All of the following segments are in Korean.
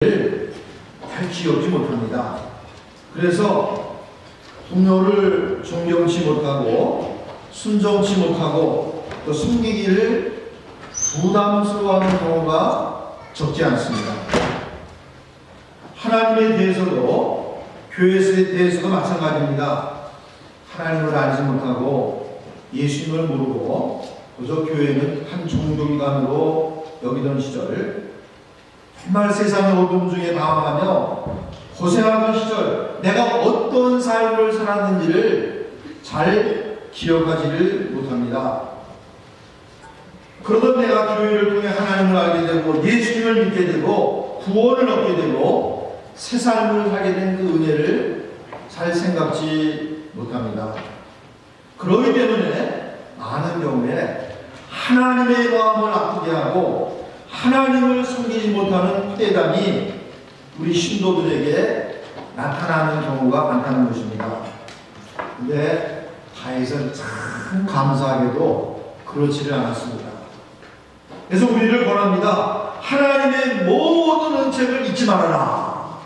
잘 기억지 못합니다. 그래서 동료를 존경치 못하고 순종치 못하고 또 숨기기를 부담스러워하는 경우가 적지 않습니다. 하나님에 대해서도 교회에 대해서도 마찬가지입니다. 하나님을 알지 못하고 예수님을 모르고 그저 교회는 한 종교기관으로 여기던 시절, 정말 세상의 어둠 중에 방황하며 고생하던 시절 내가 어떤 삶을 살았는지를 잘 기억하지를 못합니다. 그러던 내가 교회를 통해 하나님을 알게 되고 예수님을 믿게 되고 구원을 얻게 되고 새 삶을 하게 된 그 은혜를 잘 생각지 못합니다. 그렇기 때문에 많은 경우에 하나님의 마음을 아프게 하고 하나님을 섬기지 못하는 회당이 우리 신도들에게 나타나는 경우가 많다는 것입니다. 근데 다윗은 참 감사하게도 그렇지를 않았습니다. 그래서 우리를 권합니다. 하나님의 모든 은책을 잊지 말아라.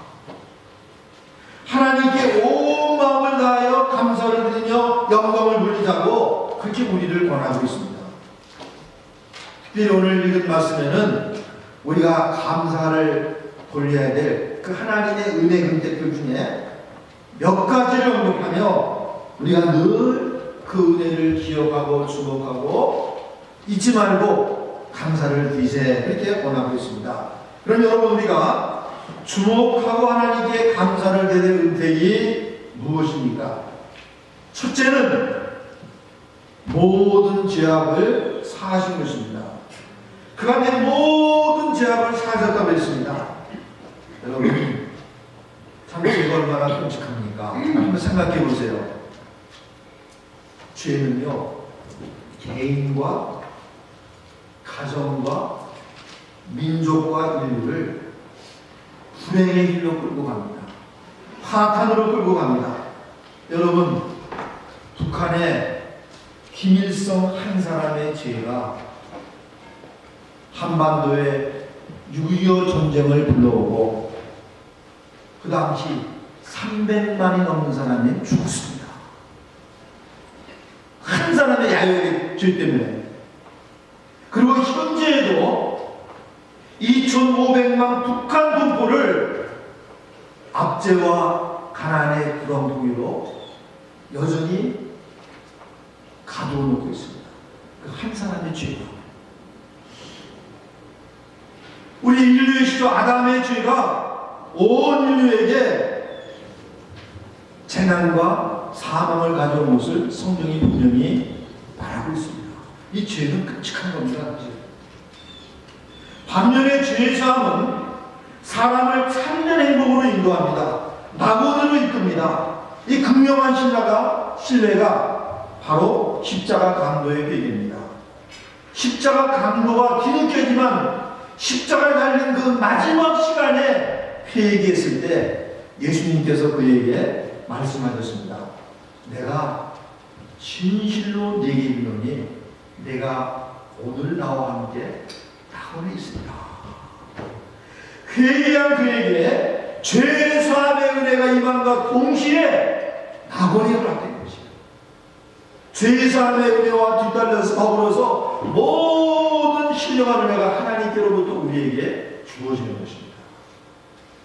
하나님께 온 마음을 다하여 감사를 드리며 영광을 돌리자고 그렇게 우리를 권하고 있습니다. 특별히 오늘 읽은 말씀에는 우리가 감사를 돌려야 될 그 하나님의 은혜 은택들 중에 몇 가지를 언급하며 우리가 늘 그 은혜를 기억하고 주목하고 잊지 말고 감사를 드리세 그렇게 권하고 있습니다. 그럼 여러분, 우리가 주목하고 하나님께 감사를 드릴 은택이 무엇입니까? 첫째는 모든 죄악을 사하신 것입니다. 그가 내 모든 죄악을 사하셨다고 했습니다. 여러분, 참 죄가 얼마나 끔찍합니까? 한번 생각해 보세요. 죄는요, 개인과 가정과 민족과 인류를 불행의 길로 끌고 갑니다. 파탄으로 끌고 갑니다. 여러분, 북한의 김일성 한 사람의 죄가 한반도에 6.25 전쟁을 불러오고 그 당시 300만이 넘는 사람이 죽었습니다. 한 사람의 야유의 죄 때문에. 그리고 현재에도 2,500만 북한 동포를 압제와 가난의 구덩텅이로 여전히 가두어 놓고 있습니다. 그 한 사람의 죄가. 우리 인류의 시조 아담의 죄가 온 인류에게 재난과 사망을 가져온 것을 성경이 분명히 말하고 있습니다. 이 죄는 끔찍한 겁니다. 반면에 죄의 사함은 사람을 참된 행복으로 인도합니다. 낙원으로 이끕니다. 이 극명한 신뢰가 바로 십자가 강도의 회개입니다. 십자가 강도가 뒤늦게지만 십자가에 달린 그 마지막 시간에 회개했을 때 예수님께서 그에게 말씀하셨습니다. 내가 진실로 네게 이르노니 내가 오늘 나와 함께 낙원에 있습니다. 회개한 그에게 죄 사함의 은혜가 임함과 동시에 낙원이 허락된 것이에요. 죄 사함의 은혜와 뒤따라서 더불어서 모든 신령한 은혜가 하나님께로부터 우리에게 주어지는 것입니다.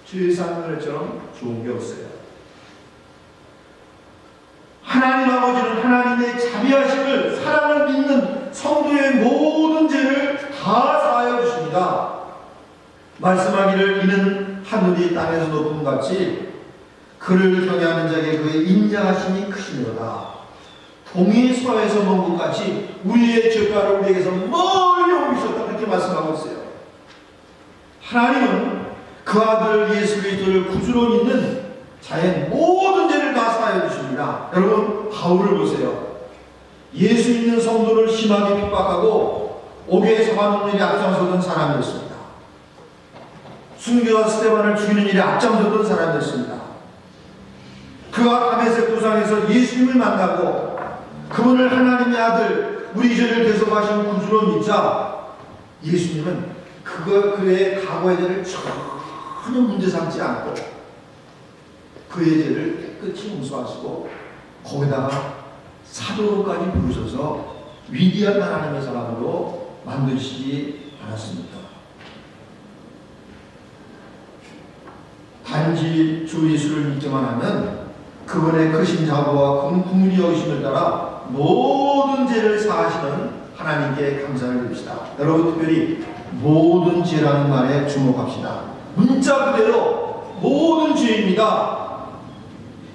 죄 사함의 은혜처럼 좋은 게 없어요. 하나님 아버지는 하나님의 자비하심을, 사랑을 믿는 성도의 모든 죄를 다 사하여 주십니다. 말씀하기를 이는 하늘이 땅에서 높음 같이 그를 경외하는 자에게 그의 인자하심이 크시니로다. 동이 서에서 먼 것 같이 우리의 죄가를 우리에게서 멀리 옮기셨다. 그렇게 말씀하고 있어요. 하나님은 그 아들 예수 그리스도를 구주로 믿는 자의 모든 죄를 다 사하여 주십니다. 여러분, 바울을 보세요. 예수 믿는 성도를 심하게 핍박하고 옥에 잡아놓는 일에 앞장서던 사람이었습니다. 순교와 스데반을 죽이는 일에 앞장서던 사람이었습니다. 그가 다메섹 도상에서 예수님을 만나고 그분을 하나님의 아들, 우리 죄를 대속하신 구주로 믿자 예수님은 그의 과거의 죄를 전혀 문제 삼지 않고 그의 죄를 깨끗이 용서하시고 거기다가 사도로까지 부르셔서 위대한 하나님의 사람으로 만드시지 않았습니까? 단지 주 예수를 믿기만 하면 그분의 크신 자비와 긍휼히 여기심을 따라 모든 죄를 사하시는 하나님께 감사를 드립시다. 여러분 특별히 모든 죄라는 말에 주목합시다. 문자 그대로 모든 죄입니다.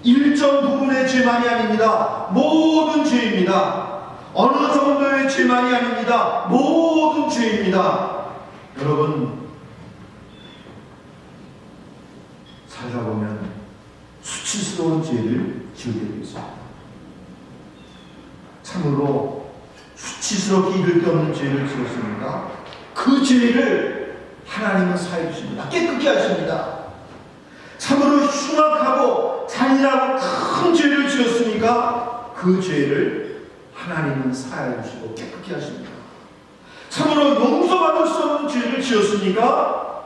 일정 부분의 죄만이 아닙니다. 모든 죄입니다. 어느 정도의 죄만이 아닙니다. 모든 죄입니다. 여러분 살다 보면 수치스러운 죄를 지으게 되겠습니다. 참으로 수치스럽게 이를 데 없는 죄를 지었습니다. 그 죄를 하나님은 사해 주십니다. 깨끗게 하십니다. 참으로 흉악하고 잔인하고 큰 죄를 지었으니까 그 죄를 하나님은 사해 주시고 깨끗게 하십니다. 참으로 용서받을 수 없는 죄를 지었으니까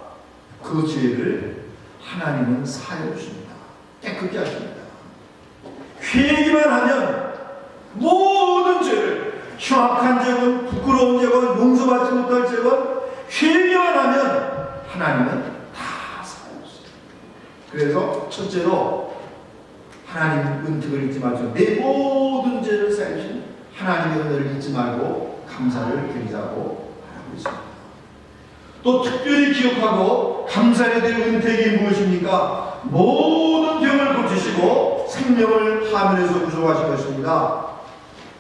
그 죄를 하나님은 사해 주십니다. 깨끗게 하십니다. 회개만 하면 모든 죄를, 흉악한 죄건 부끄러운 죄건 용서받지 못할 죄건 회개만 하면 하나님은 다 사해 주십니다. 그래서 첫째로 하나님 은택을 잊지 말고 내 모든 죄를 사해 주신 하나님의 은혜를 잊지 말고 감사를 드리자고 말하고 있습니다. 또 특별히 기억하고 감사해야 될 은택이 무엇입니까? 모든 병을 고치시고 생명을 파멸해서 구속하신 것입니다.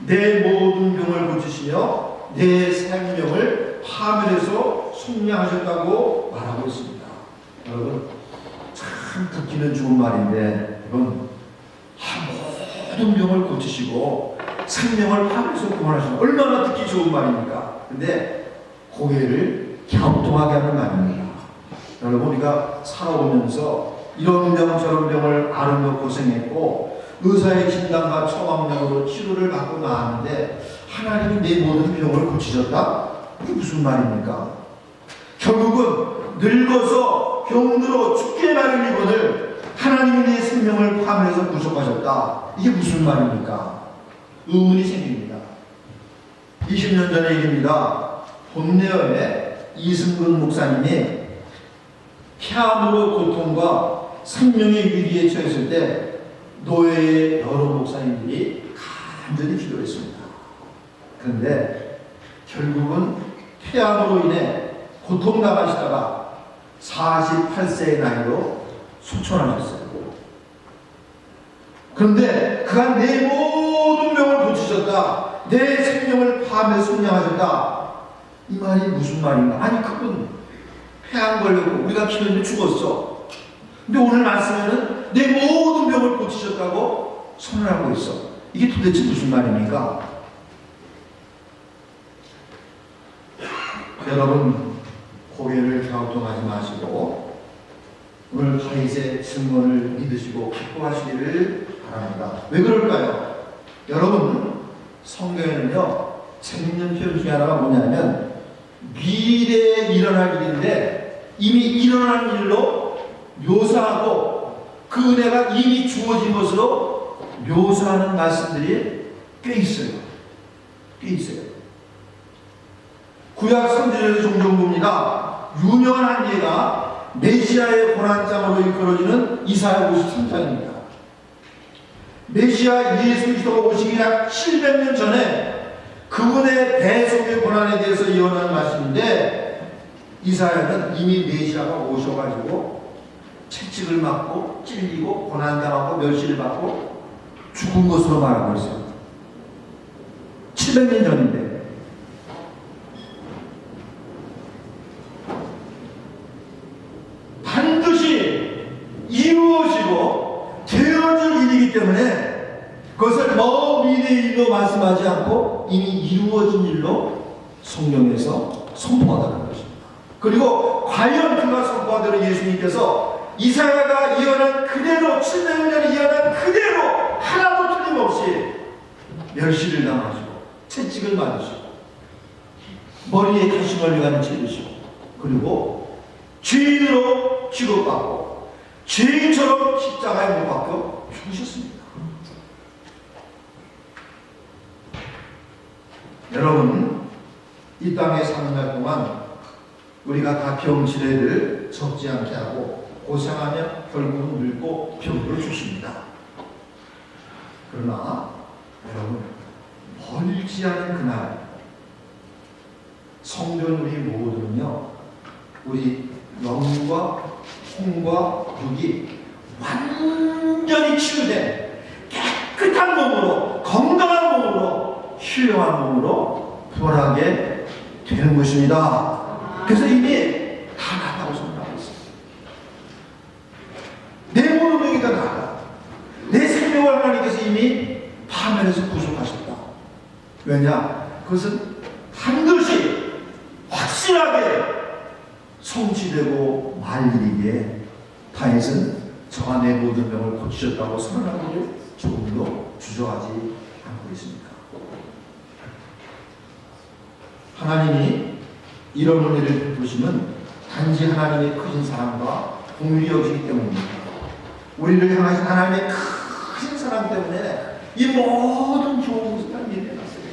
내 모든 병을 고치시며 내 생명을 파멸해서 숙량하셨다고 말하고 있습니다. 여러분 참 듣기는 좋은 말인데 이건 모든 병을 고치시고 생명을 파멸해서 구원하시는 얼마나 듣기 좋은 말입니까? 근데 고개를 갸우뚱하게 하는 말입니다. 여러분 우리가 살아오면서 이런 병 저런 병을 앓으며 고생했고 의사의 진단과 처방약으로 치료를 받고 나왔는데 하나님이 내 모든 병을 고치셨다? 이게 무슨 말입니까? 결국은 늙어서 병들어 죽게 마른 이분을 하나님이 내 생명을 파멸해서 구속하셨다. 이게 무슨 말입니까? 의문이 생깁니다. 20년 전의 일입니다. 본네어에 이승근 목사님이 폐암으로 고통과 생명의 위기에 처했을 때 노예의 여러 목사님들이 간절히 기도했습니다. 그런데 결국은 폐암으로 인해 고통당하시다가 48세의 나이로 소천하셨어요. 그런데 그가 내 모든 병을 고치셨다. 내 생명을 파멸 숙량하셨다. 이 말이 무슨 말인가? 아니 그분 폐암 걸렸고 우리가 기도했는데 죽었어. 근데 오늘 말씀에는 내 모든 병을 고치셨다고 선언하고 있어. 이게 도대체 무슨 말입니까? 여러분 고개를 갸우뚱하지 마시고 오늘 다윗의 증언을 믿으시고 기뻐하시기를 바랍니다. 왜 그럴까요? 여러분 성경에는요 재밌는 표현 중에 하나가 뭐냐면 미래에 일어날 일인데 이미 일어난 일로 묘사하고 그 은혜가 이미 주어진 것으로 묘사하는 말씀들이 꽤 있어요. 꽤 있어요. 구약 선지자에서 종종 봅니다. 유명한 한 예가 메시아의 고난장으로 일컬어지는 이사야 53장입니다. 메시아 예수 그리스도가 오시기 약 700년 전에 그분의 배속의 고난에 대해서 예언하는 말씀인데 이사야는 이미 메시아가 오셔가지고 채찍을 맞고 찔리고 고난당하고 멸시를 받고 죽은 것으로 말하고 있어요. 700년 전인데 반드시 이루어지고 되어질 일이기 때문에 그것을 먼 미래의 일로 말씀하지 않고 이미 이루어진 일로 성경에서 선포하다는 것입니다. 그리고 과연 그가 선포하던 예수님께서 이사야가 예언한 그대로 700년 전에 예언한 그대로 하나도 틀림없이 멸시를 당하시고 채찍을 맞으시고 머리에 가시멀리 가는 채르시고 그리고 죄인으로 취급받고 죄인처럼 십자가에 못 박혀 죽으셨습니다. 여러분, 이 땅에 사는 날 동안 우리가 다 병치레를 적지 않게 하고 고생하며 결국은 늙고 병으로 죽습니다. 그러나 여러분, 멀지 않은 그날 성전 우리 모두는요, 우리 영과 혼과 육이 완전히 치유된 깨끗한 몸으로, 건강한 몸으로, 훌륭한 몸으로 부활하게 되는 것입니다. 그래서 이미 다 나다고 생각하고 있습니다. 내 모든 얘기 다 나다. 내 생명을 하나님께서 이미 파멸해서 구속하셨다. 왜냐? 그것은 반드시 확실하게 성취되고 말일이기에 다윗은 저와 내 모든 병을 고치셨다고 선언하기를 조금도 주저하지 않고 있습니다. 하나님이 이런 은혜를 베푸시면 단지 하나님의 크신 사랑과 공의를 여기기 때문입니다. 우리를 향하신 하나님의 크신 사랑 때문에 이 모든 좋은 것을 다 이해해놨어요.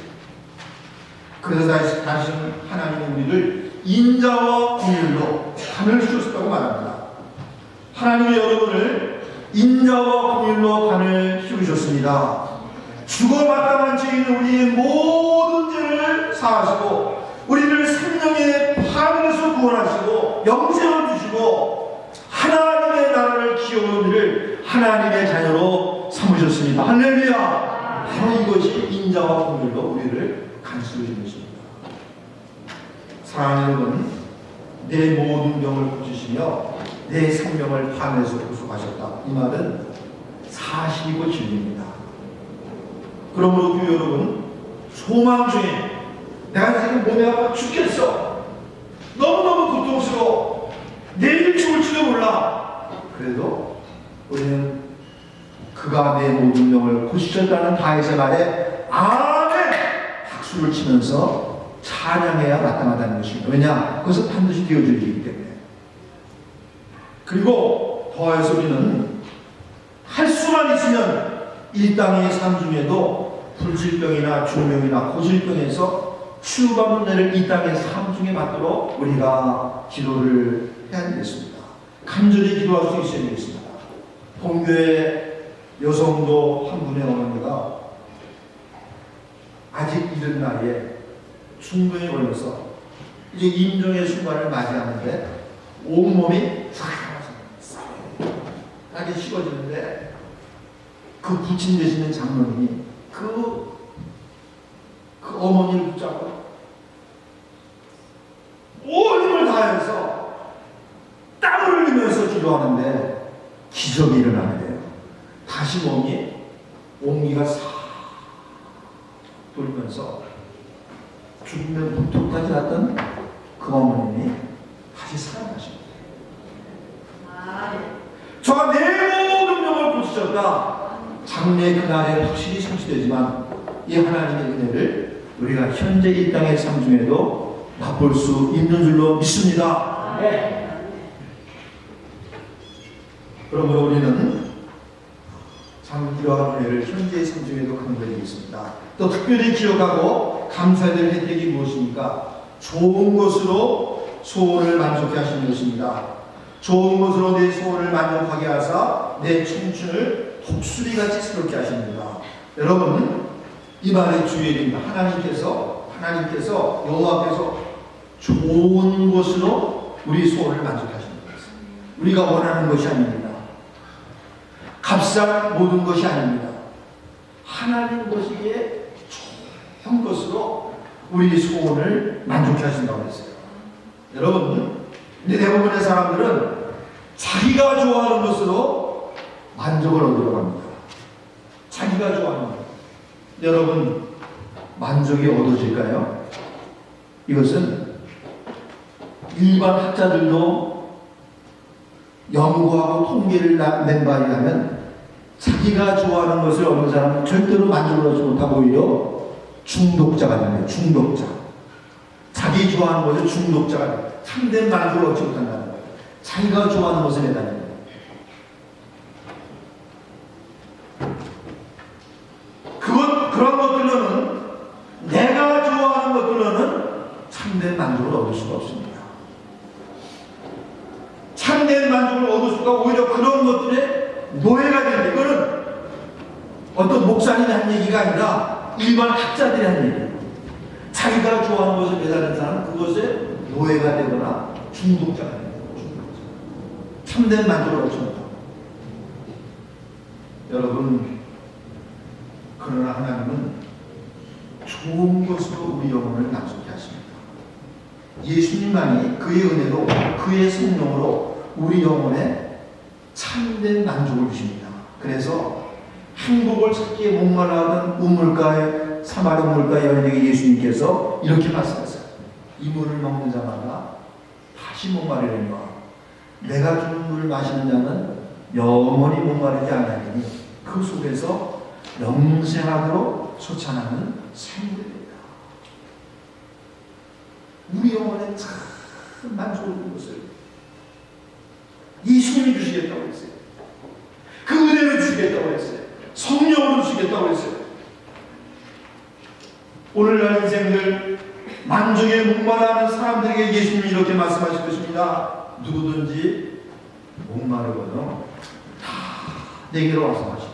그래서 다시는 하나님은 우리를 인자와 공의로 간을 씌우셨다고 말합니다. 하나님이 여러분을 인자와 공의로 간을 씌우셨습니다. 죽어 마땅한 죄인 우리의 모든 죄를 사하시고 우리를 생명의 파멸에서 구원하시고 영생을 주시고 하나님의 나라를 기업하는 일을 하나님의 자녀로 삼으셨습니다. 할렐루야! 바로 이것이 인자와 공의로 우리를 간수해 주십니다. 사랑하는 여러분, 내 모든 병을 고치시며 내 생명을 파멸에서 구속하셨다. 이 말은 사실이고 진리입니다. 그러므로 그 여러분, 소망 중에 내가 지금 몸이 아파 죽겠어. 너무너무 고통스러워. 내일 죽을지도 몰라. 그래도 우리는 그가 내 모든 병을 고치셨다는 다윗의 말에 아멘! 박수를 치면서 찬양해야 마땅하다는 것입니다. 왜냐? 그것은 반드시 되어질 일이기 때문에. 그리고 더해서 우리는 할 수만 있으면 이 땅의 삶 중에도 불질병이나 중병이나 고질병에서 치유받는 날을 이 땅의 삶 중에 맞도록 우리가 기도를 해야 되겠습니다. 간절히 기도할 수 있어야 되겠습니다. 본교의 여성도 한 분의 어머니가 아직 이른 나이에 중병에 걸려서 이제 임종의 순간을 맞이하는데 온몸이 싸게 식어지는데 그 부친 되시는 장로님이 그 어머니를 붙잡고 온 힘을 다해서 땀을 흘리면서 기도하는데 기적이 일어나게 돼요. 다시 몸이 온기가 싹 돌면서 죽으면 부통까지 났던 그 어머님이 다시 살아나십니다. 저가 내 모든 병을 고치셨다. 장래 그날에 확실히 성취되지만 이 하나님의 은혜를 우리가 현재 이 땅의 삶 중에도 맛볼 수 있는 줄로 믿습니다. 그러므로 우리는 참 이러한 은혜를 현재의 삶 중에도 간절히 있습니다. 또 특별히 기억하고 감사해야 될 혜택이 무엇입니까? 좋은 것으로 소원을 만족해 하시는 것입니다. 좋은 것으로 내 소원을 만족하게 하사 내 청춘을 독수리같이 새롭게 하십니다. 여러분, 이 말의 주의입니다. 하나님께서 여호와께서 좋은 것으로 우리 소원을 만족해 하시는 것입니다. 우리가 원하는 것이 아닙니다. 값싼 모든 것이 아닙니다. 하나님 보시기에 좋은 것으로 우리 소원을 만족해 하신다고 했어요. 여러분, 대부분의 사람들은 자기가 좋아하는 것으로 만족을 얻으려고 합니다. 자기가 좋아하는 것. 여러분, 만족이 얻어질까요? 이것은 일반 학자들도 연구하고 통계를 낸 바에 의하면 자기가 좋아하는 것을 얻는 사람은 절대로 만족을 얻지 못하고 오히려 중독자가 됩니다. 중독자. 자기 좋아하는 것을 중독자가 됩니다. 참된 만족을 얻지 못한다는 거예요. 자기가 좋아하는 것을 매다는 거예요. 그런 것들로는, 내가 좋아하는 것들로는 참된 만족을 얻을 수가 없습니다. 참된 만족을 얻을 수가, 오히려 그런 것들에 노예가 되는, 이거는 어떤 목사님이 한 얘기가 아니라 일반 학자들이 한 얘기예요. 자기가 좋아하는 것을 매달리는 사람은 그것에 노예가 되거나 중독자가 됩니다. 참된 만족을 얻지 못합니다. 여러분, 그러나 하나님은 좋은 것으로 우리 영혼을 만족케 하십니다. 예수님만이 그의 은혜로, 그의 성령으로 우리 영혼에 참된 만족을 주십니다. 그래서 행복을 찾기에 목말라하던 우물가의 사마리 우물가의 여인에게 예수님께서 이렇게 말씀하셨어요. 이 물을 먹는 자마다 다시 목마르려니와 내가 주는 물을 마시는 자는 영원히 목마르지 않으리니 그 속에서 영생하도록 솟아나는 생물이 됩니다. 우리 영혼에 참 만족을 주는 것을 예수님이 주시겠다고 했어요. 그 은혜를 주시겠다고 했어요. 성령으로 주시겠다고 했어요. 오늘날 인생들 만족에 목말라하는 사람들에게 예수님이 이렇게 말씀하실 것입니다. 누구든지 목마르거든 다 내게로 와서 마시고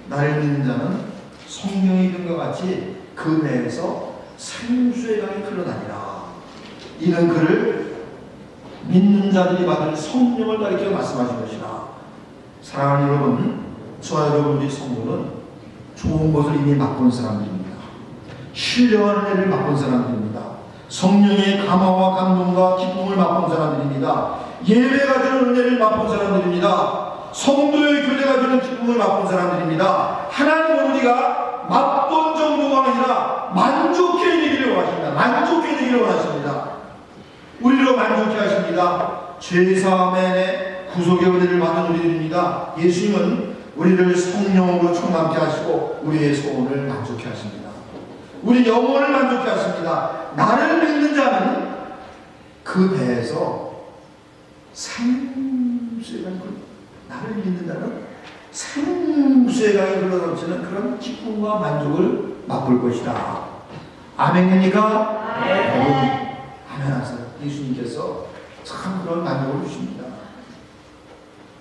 나를 믿는 자는 성령의 이름과 같이 그 배에서 생수의 강이 흘러다니라. 이는 그를 믿는 자들이 받을 성령을 가리켜 말씀하신 것이라. 사랑하는 여러분, 저와 여러분들이 성도는 좋은 것을 이미 맛본 사람들입니다. 신령한 은혜를 맛본 사람들입니다. 성령의 감화와 감동과 기쁨을 맛본 사람들입니다. 예배가 주는 은혜를 맛본 사람들입니다. 성도의 교제가 주는 기쁨을 맛본 사람들입니다. 하나님은 우리가 맛본 정도가 아니라 만족해 되기를 원하십니다. 만족해 되기를 원하십니다. 우리로 만족해 하십니다. 죄사함의 구속의 은혜를 받은 우리들입니다. 예수님은 우리를 성령으로 충만케 하시고 우리의 소원을 만족해 하십니다. 우리 영혼을 만족해 하십니다. 나를 믿는 자는 그 배에서 생수의 강이 나를 믿는 자는 생수의 강이 흘러넘치는 그런 기쁨과 만족을 맛볼 것이다. 아멘입니까? 네. 아멘 하세요. 예수님께서 참 그런 만족을 주십니다.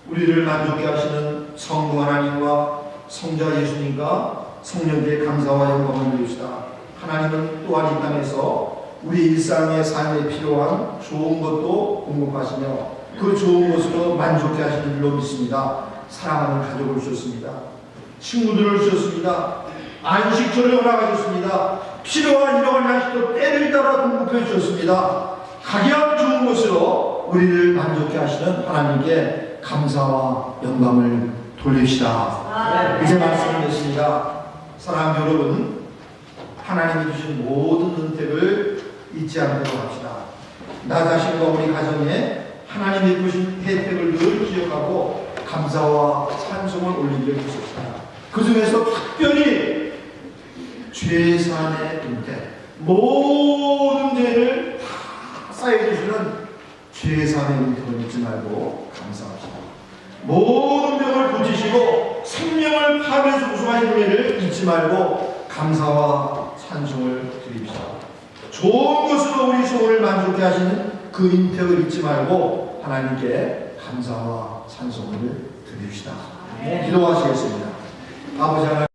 우리를 만족해 하시는 성부 하나님과 성자 예수님과 성령께 감사와 영광을 드립시다. 하나님은 또한 이 땅에서 우리 일상의 삶에 필요한 좋은 것도 공급하시며 그 좋은 것으로 만족해 하시는 줄로 믿습니다. 사랑하는 가족을 주셨습니다. 친구들을 주셨습니다. 안식처를 허락하셨습니다. 필요한 이러한 양식도 때를 따라 공급해 주셨습니다. 각양 좋은 것으로 우리를 만족해 하시는 하나님께 감사와 영광을 돌립시다. 이제 말씀을 냈습니다. 사랑하는 여러분, 하나님이 주신 모든 은택을 잊지 않도록 합시다. 나 자신과 우리 가정에 하나님이 주신 혜택을 늘 기억하고 감사와 찬송을 올리기를 주십시다. 그 중에서 특별히 죄사함의 은택, 모든 죄를 다 쌓여주시는 죄사함의 은택을 잊지 말고 감사합시다. 모든 병을 고치시고 생명을 파면서 우승하신 은혜를 잊지 말고 감사와 찬송을 드립시다. 좋은 것으로 우리 소원을 만족해 하시는 그 인택을 잊지 말고 하나님께 감사와 찬송을 드립시다. 기도하시겠습니다. 아버지 하나님,